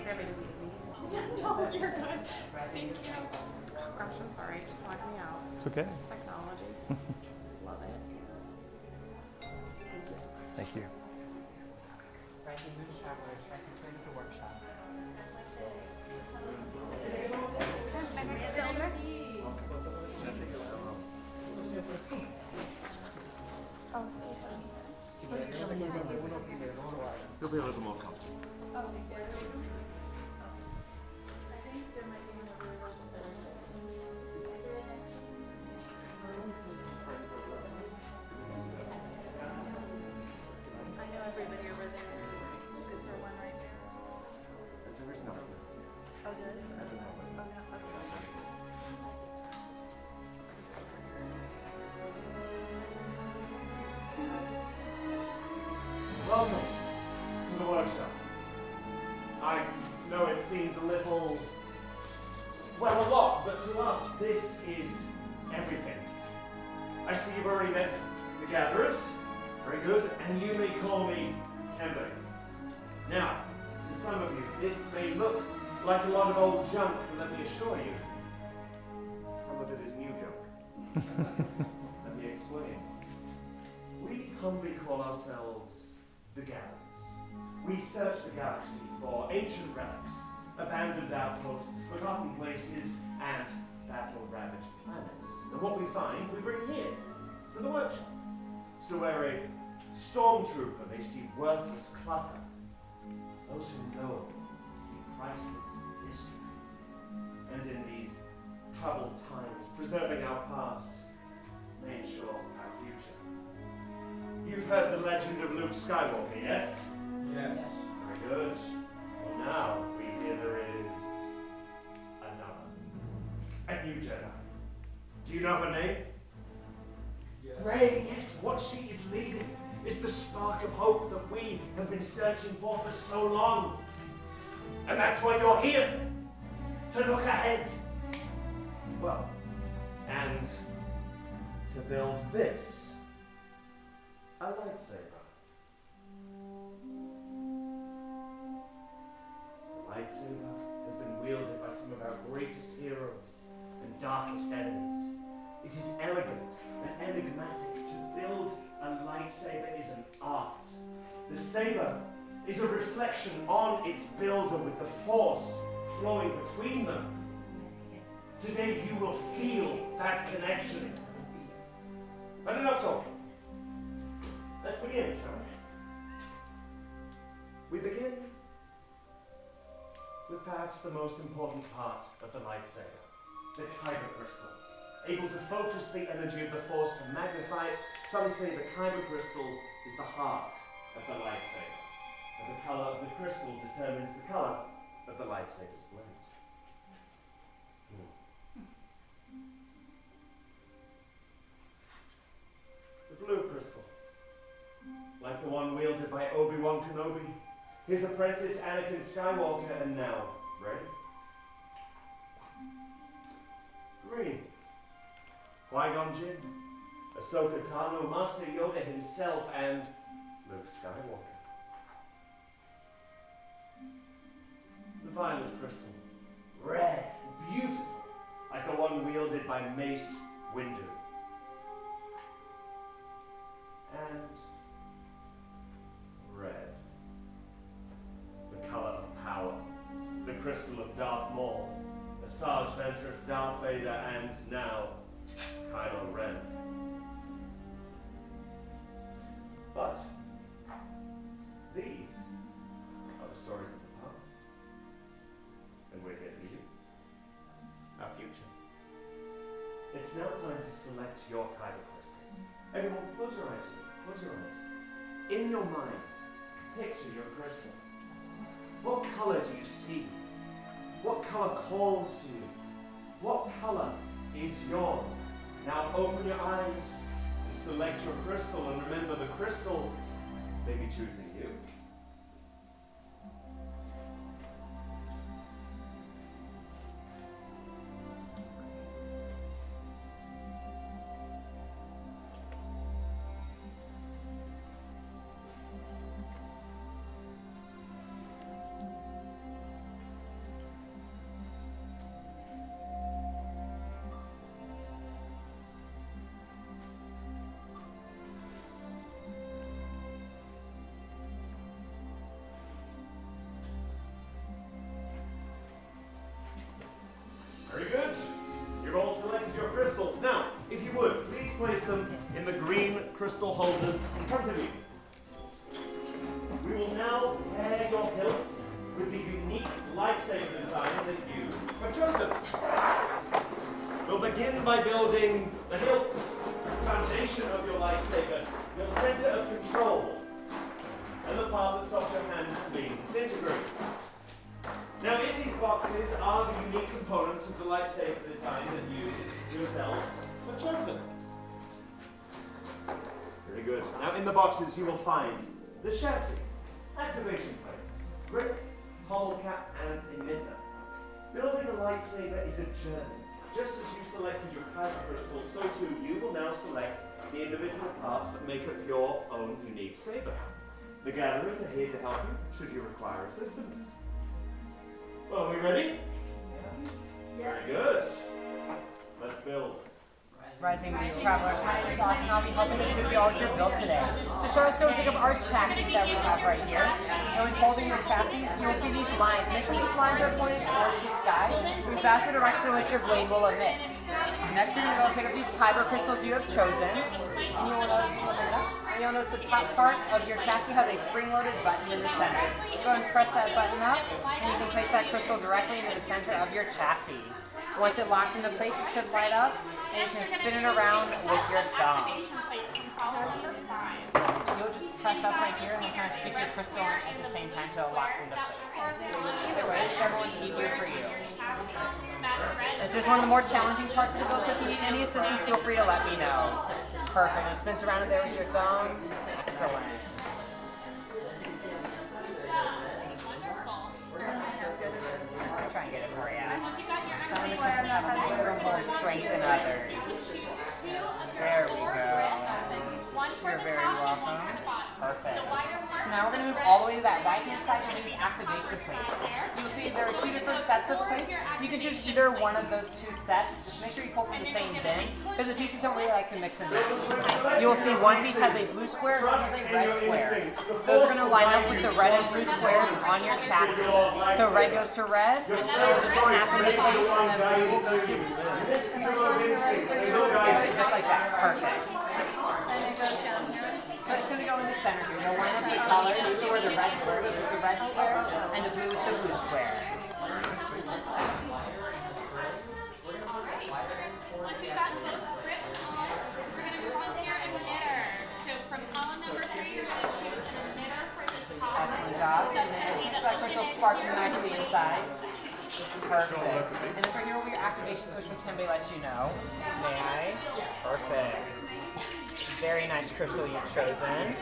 No, you're good. Thank you. Oh gosh, I'm sorry. It's logging me out. It's okay. Technology. Love it. Thank you so much. Thank you. Rising Moon Travelers, right this way to the workshop. Since my next builder. Oh, You'll be a little more comfortable. I know everybody over there. Is there one right there? There is nothing. Oh, there is? Oh, no. Okay. Welcome to the workshop. I know it seems a little, well, a lot, but to us this is everything. I see you've already met the gatherers. Very good. And you may call me Kembe. Now, to some of you, this may look like a lot of old junk, but let me assure you, some of it is new junk. Let me explain. We humbly call ourselves the Gatherers. We search the galaxy for ancient relics, abandoned outposts, forgotten places, and battle-ravaged planets. And what we find, we bring here, to the workshop. So where a stormtrooper may see worthless clutter, those who know see priceless history. And in these troubled times, preserving our past may ensure our future. You've heard the legend of Luke Skywalker, yes? Yes. Very good. Well, now we hear there is another. A new Jedi. Do you know her name? Yes. Rey, yes, what she is leading is the spark of hope that we have been searching for so long. And that's why you're here, to look ahead. Well, and to build this, a lightsaber. The lightsaber has been wielded by some of our greatest heroes and darkest enemies. It is elegant and enigmatic. To build a lightsaber is an art. The saber is a reflection on its builder with the force flowing between them. Today you will feel that connection. But enough talking. Let's begin, shall we? We begin with perhaps the most important part of the lightsaber, the kyber crystal. Able to focus the energy of the force to magnify it, some say the kyber crystal is the heart of the lightsaber. And the color of the crystal determines the color of the lightsaber's blade. The blue crystal, like the one wielded by Obi-Wan Kenobi, his apprentice Anakin Skywalker, and now Rey. Green, Qui-Gon Jinn, Ahsoka Tano, Master Yoda himself, and Luke Skywalker. The violet crystal, rare, beautiful, like the one wielded by Mace Windu. And red, the color of power, the crystal of Darth Maul, Asajj Ventress, Darth Vader, and now Kylo Ren. But these are the stories of the past, and we're here for you, our future. It's now time to select your kyber crystal. Everyone, close your eyes. Close your eyes. In your mind, picture your crystal. What color do you see? What color calls to you? What color is yours? Now open your eyes and select your crystal, and remember the crystal may be choosing you. crystal holders in front of you. We will now pair your hilts with the unique lightsaber design that you have chosen. We'll begin by building the hilt, the foundation of your lightsaber, your center of control, and the part that stops your hand from being disintegrated. Now, in these boxes are the unique components of the lightsaber design that you yourselves have chosen. Very good. Now, in the boxes you will find the chassis, activation plates, grip, pommel cap, and emitter. Building a lightsaber is a journey. Just as you selected your kyber crystal, so too you will now select the individual parts that make up your own unique saber. The gatherers are here to help you should you require assistance. Well, are we ready? Yes. Very good. Let's build. Rising Beast Travelers, my name is Austin. I'll be helping you with all your build today. To start, let's go and pick up our chassis that we have right here. And when holding your chassis, you'll see these lines. Make sure these lines are pointed towards the sky, because that's the direction in which your blade will emit. Next, you're going to go pick up these kyber crystals you have chosen. And you'll notice the top part of your chassis has a spring-loaded button in the center. Go and press that button up, and you can place that crystal directly into the center of your chassis. Once it locks into place, it should light up, and you can spin it around with your thumb. You'll just press up right here and then kind of stick your crystal in at the same time so it locks into place. Either way, whichever one's easier for you. This is one of the more challenging parts of the build. If you need any assistance, feel free to let me know. Perfect. And it spins around there with your thumb. Excellent. Try and get it for you. Some of the crystals have a little more strength than others. There we go. You're very welcome. Perfect. So now we're going to move all the way to that right-hand side and use activation plates. You'll see there are two different sets of plates. You can choose either one of those two sets. Just make sure you pull from the same bin, because the pieces don't really like to mix and match. You'll see one piece has a blue square and one has a red square. Those are going to line up with the red and blue squares on your chassis. So red goes to red, and it'll just snap into place, and then blue will go to blue. Just like that. Perfect. And it goes down here. So it's going to go in the center here. You'll line up the colors to where the red square goes with the red square and the blue with the blue square. Once you've gotten both grips on, we're going to move on to your emitter. So from column number 3, you're going to choose an emitter for the top. Excellent job. It's like crystal sparkling nicely inside. Perfect. And this right here will be your activation switch when Kembe lets you know. May I? Perfect. Very nice crystal you've chosen.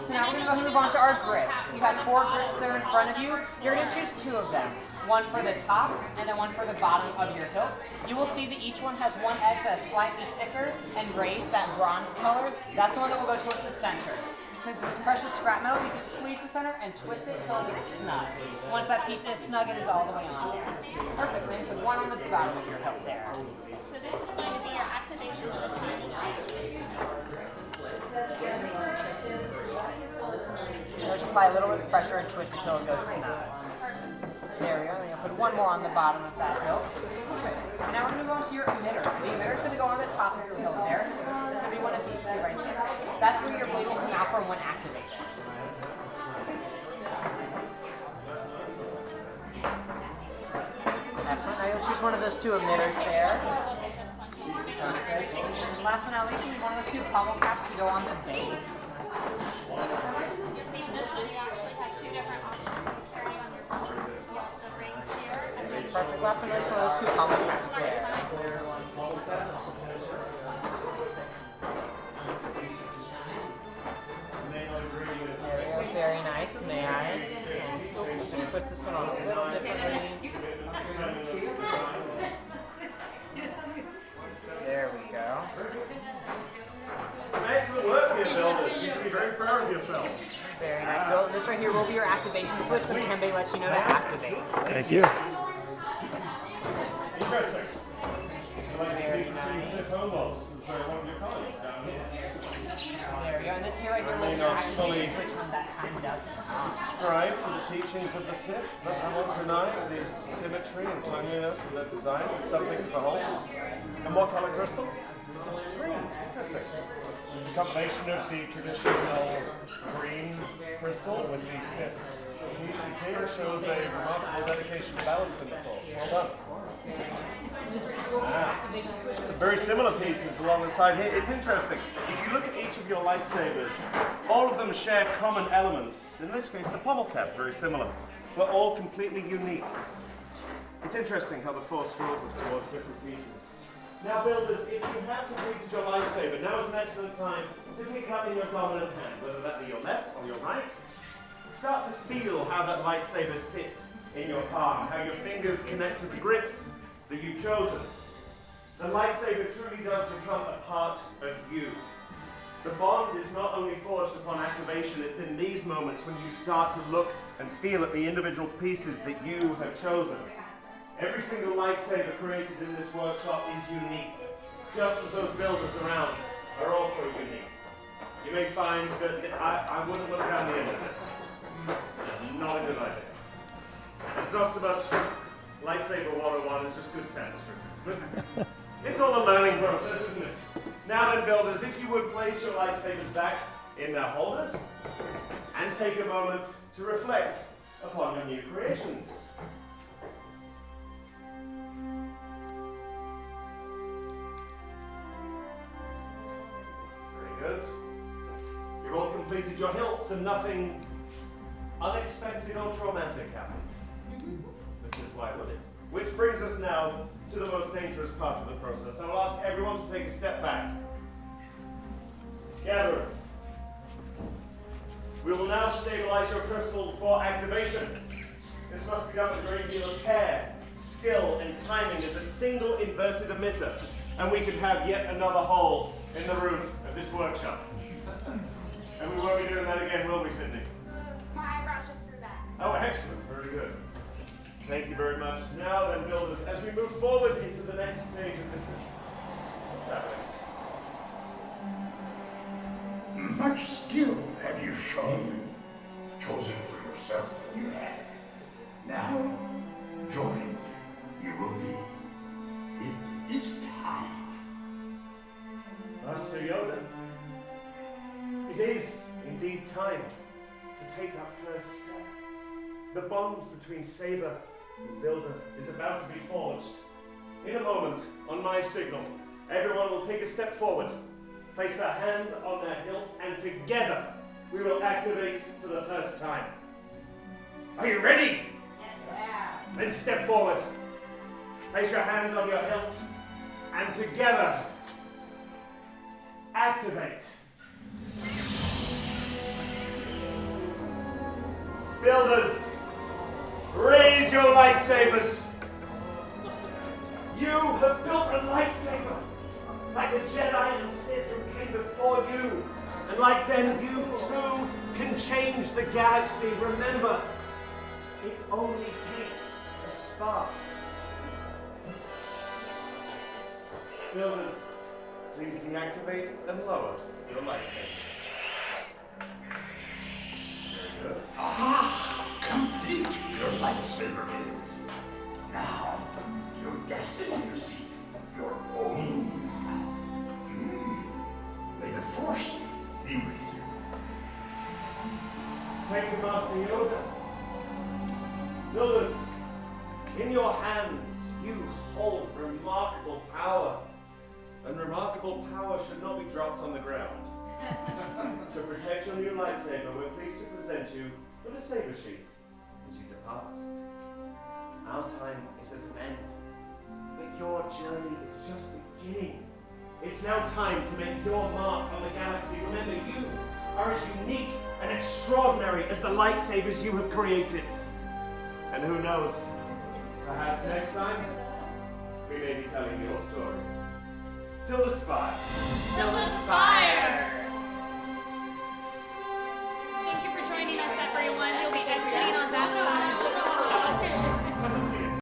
So now we're going to go ahead and move on to our grips. You have 4 grips there in front of you. You're going to choose 2 of them. One for the top and then one for the bottom of your hilt. You will see that each one has one edge that's slightly thicker and raised, that bronze color. That's the one that will go towards the center. Since it's precious scrap metal, you just squeeze the center and twist it until it gets snug. Once that piece is snug, it is all the way on there. Perfect. Then put one on the bottom of your hilt there. So this is going to be your activation when the time is right. Just apply a little bit of pressure and twist it until it goes snug. There we go. Then you'll put one more on the bottom of that hilt. Perfect. And now we're going to move on to your emitter. The emitter is going to go on the top of your hilt there. It's going to be one of these 2 right here. That's where your blade will come out from when activated. Excellent. Now you'll choose one of those 2 emitters there. And last but not least, you need one of those 2 pommel caps to go on the base. You'll see in this one you actually have 2 different options to carry on your belt. You have the ring here and then Perfect. Last but not least, one of those 2 pommel caps there. Very nice. May I? Just twist this one on a little differently. There we go. Some excellent work here, builders. You should be very proud of yourselves. Very nice. Well, this right here will be your activation switch when Kembe lets you know to activate. Thank you. Interesting. So like to see Sith homos as one of your colleagues down here. There we go. And this here right here will be your activation switch when that time does come. Subscribe to the teachings of the Sith, but I won't deny the symmetry and cleanliness of their designs. It's something to behold. And what color crystal? Green. Interesting. The combination of the traditional green crystal with the Sith pieces here shows a remarkable dedication to balance in the Force. Well done. Some very similar pieces along the side here. It's interesting. If you look at each of your lightsabers, all of them share common elements. In this case, the pommel cap, very similar, but all completely unique. It's interesting how the Force draws us towards different pieces. Now, builders, if you have completed your lightsaber, now is an excellent time to pick up in your dominant hand, whether that be your left or your right. Start to feel how that lightsaber sits in your palm, how your fingers connect to the grips that you've chosen. The lightsaber truly does become a part of you. The bond is not only forged upon activation, it's in these moments when you start to look and feel at the individual pieces that you have chosen. Every single lightsaber created in this workshop is unique, just as those builders around are also unique. You may find that I wouldn't look down the internet. Not a good idea. It's not so much lightsaber 101, it's just good sense. It's all a learning process, isn't it? Now then, builders, if you would place your lightsabers back in their holders and take a moment to reflect upon your new creations. Very good. You've all completed your hilts and nothing unexpected or traumatic happened. Which is why would it? Which brings us now to the most dangerous part of the process. I will ask everyone to take a step back. Gatherers, we will now stabilize your crystals for activation. This must be done with a great deal of care, skill, and timing as a single inverted emitter, and we can have yet another hole in the roof of this workshop. And we won't be doing that again, will we, Sydney? My eyebrows just grew back. Oh, excellent. Very good. Thank you very much. Now then, builders, as we move forward into the next stage of this, what's happening? Much skill have you shown. Chosen for yourself, you have. Now, joined you will be. It is time. Master Yoda, it is indeed time to take that first step. The bond between Saber and Builder is about to be forged. In a moment, on my signal, everyone will take a step forward, place their hand on their hilt, and together we will activate for the first time. Are you ready? Yes. Then step forward. Place your hand on your hilt, and together activate. Builders, raise your lightsabers. You have built a lightsaber, like the Jedi and Sith who came before you. And like them, you too can change the galaxy. Remember, it only takes a spark. Builders, please deactivate and lower your lightsabers. Very good. Ah, complete your lightsaber is. Now, your destiny you seek, your own path. May the Force be with you. Thank you, Master Yoda. Builders, in your hands you hold remarkable power. And remarkable power should not be dropped on the ground. To protect your new lightsaber, we're pleased to present you with a saber sheath as you depart. Our time is at an end, but your journey is just beginning. It's now time to make your mark on the galaxy. Remember, you are as unique and extraordinary as the lightsabers you have created. And who knows, perhaps next time, we may be telling your story. Till the spire. Till the spire.